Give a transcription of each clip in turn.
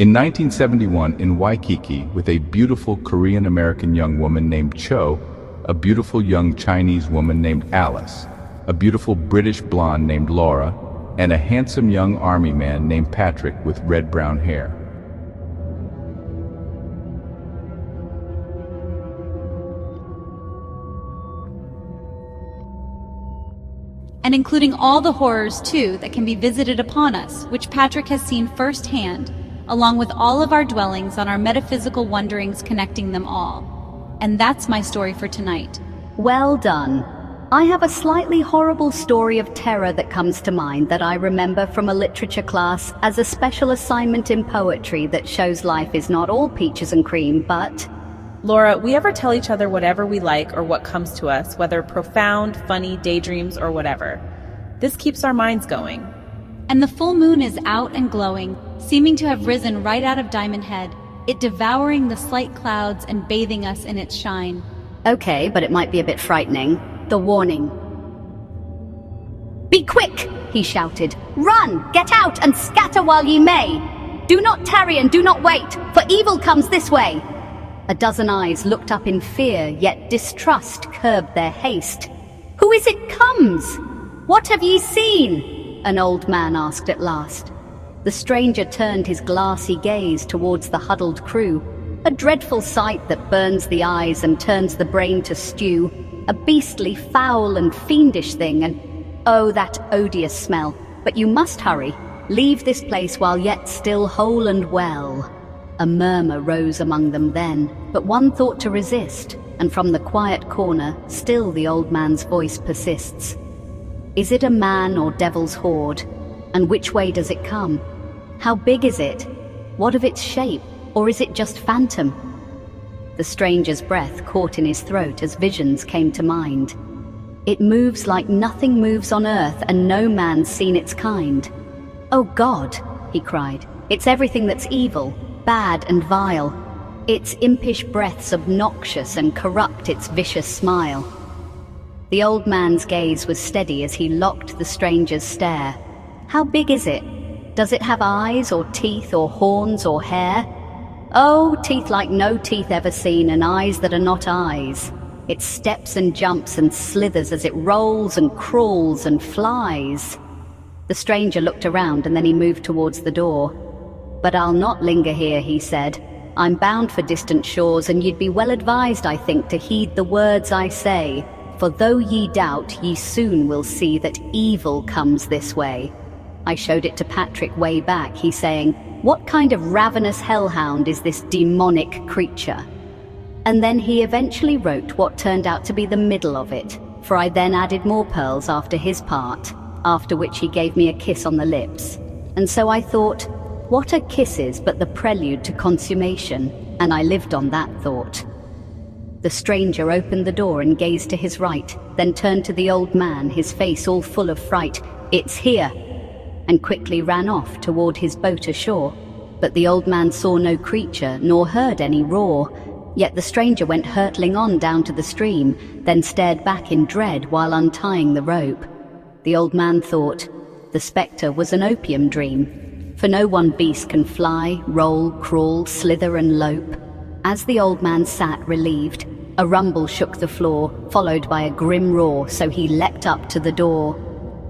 In 1971, in Waikiki, with a beautiful Korean-American young woman named Cho, a beautiful young Chinese woman named Alice, a beautiful British blonde named Laura, and a handsome young army man named Patrick with red-brown hair. And including all the horrors, too, that can be visited upon us, which Patrick has seen firsthand, along with all of our dwellings on our metaphysical wanderings connecting them all. And that's my story for tonight. Well done. I have a slightly horrible story of terror that comes to mind that I remember from a literature class as a special assignment in poetry that shows life is not all peaches and cream, but... Laura, we ever tell each other whatever we like or what comes to us, whether profound, funny, daydreams, or whatever. This keeps our minds going. And the full moon is out and glowing, seeming to have risen right out of Diamond Head, it devouring the slight clouds and bathing us in its shine. Okay, but it might be a bit frightening. The warning. "Be quick!" he shouted. "Run! Get out and scatter while ye may! Do not tarry and do not wait, for evil comes this way!" A dozen eyes looked up in fear, yet distrust curbed their haste. "Who is it comes? What have ye seen?" an old man asked at last. The stranger turned his glassy gaze towards the huddled crew, a dreadful sight that burns the eyes and turns the brain to stew, a beastly, foul and fiendish thing, and oh, that odious smell. But you must hurry, leave this place while yet still whole and well. A murmur rose among them then, but one thought to resist, and from the quiet corner, still the old man's voice persists. "Is it a man or devil's horde? And which way does it come? How big is it? What of its shape? Or is it just phantom?" The stranger's breath caught in his throat as visions came to mind. "It moves like nothing moves on earth, and no man's seen its kind." "Oh God," he cried, "it's everything that's evil, bad and vile. Its impish breath's obnoxious and corrupt its vicious smile." The old man's gaze was steady as he locked the stranger's stare. "How big is it? Does it have eyes or teeth or horns or hair?" "Oh, teeth like no teeth ever seen, and eyes that are not eyes. It steps and jumps and slithers as it rolls and crawls and flies." The stranger looked around and then he moved towards the door. "But I'll not linger here," he said. "I'm bound for distant shores, and you'd be well advised, I think, to heed the words I say. For though ye doubt, ye soon will see that evil comes this way." I showed it to Patrick way back, he saying, "What kind of ravenous hellhound is this demonic creature?" And then he eventually wrote what turned out to be the middle of it, for I then added more pearls after his part, after which he gave me a kiss on the lips. And so I thought, what are kisses but the prelude to consummation? And I lived on that thought. The stranger opened the door and gazed to his right, then turned to the old man, his face all full of fright. "It's here!" and quickly ran off toward his boat ashore. But the old man saw no creature, nor heard any roar. Yet the stranger went hurtling on down to the stream, then stared back in dread while untying the rope. The old man thought the spectre was an opium dream, for no one beast can fly, roll, crawl, slither and lope. As the old man sat relieved, a rumble shook the floor, followed by a grim roar, so he leapt up to the door.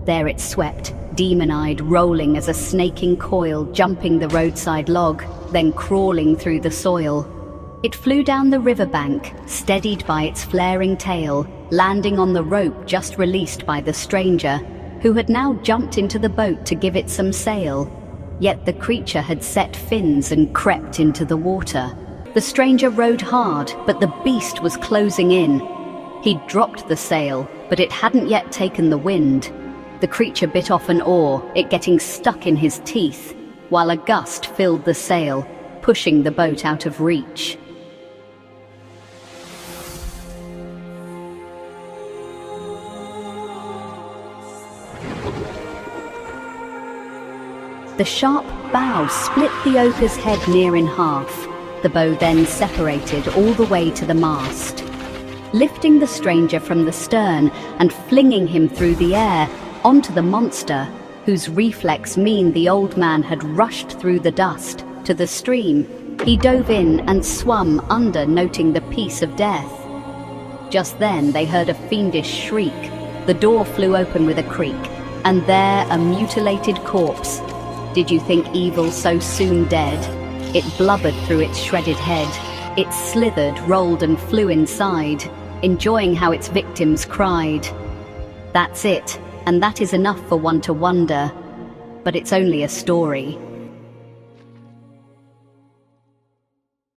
There it swept, demon-eyed, rolling as a snaking coil, jumping the roadside log, then crawling through the soil. It flew down the riverbank, steadied by its flaring tail, landing on the rope just released by the stranger, who had now jumped into the boat to give it some sail. Yet the creature had set fins and crept into the water. The stranger rowed hard, but the beast was closing in. He'd dropped the sail, but it hadn't yet taken the wind. The creature bit off an oar, it getting stuck in his teeth, while a gust filled the sail, pushing the boat out of reach. The sharp bow split the ogre's head near in half. The bow then separated all the way to the mast, lifting the stranger from the stern and flinging him through the air onto the monster, whose reflex mean the old man had rushed through the dust, to the stream. He dove in and swum under, noting the peace of death. Just then they heard a fiendish shriek. The door flew open with a creak, and there a mutilated corpse. Did you think evil so soon dead? It blubbered through its shredded head. It slithered, rolled and flew inside, enjoying how its victims cried. That's it, and that is enough for one to wonder. But it's only a story.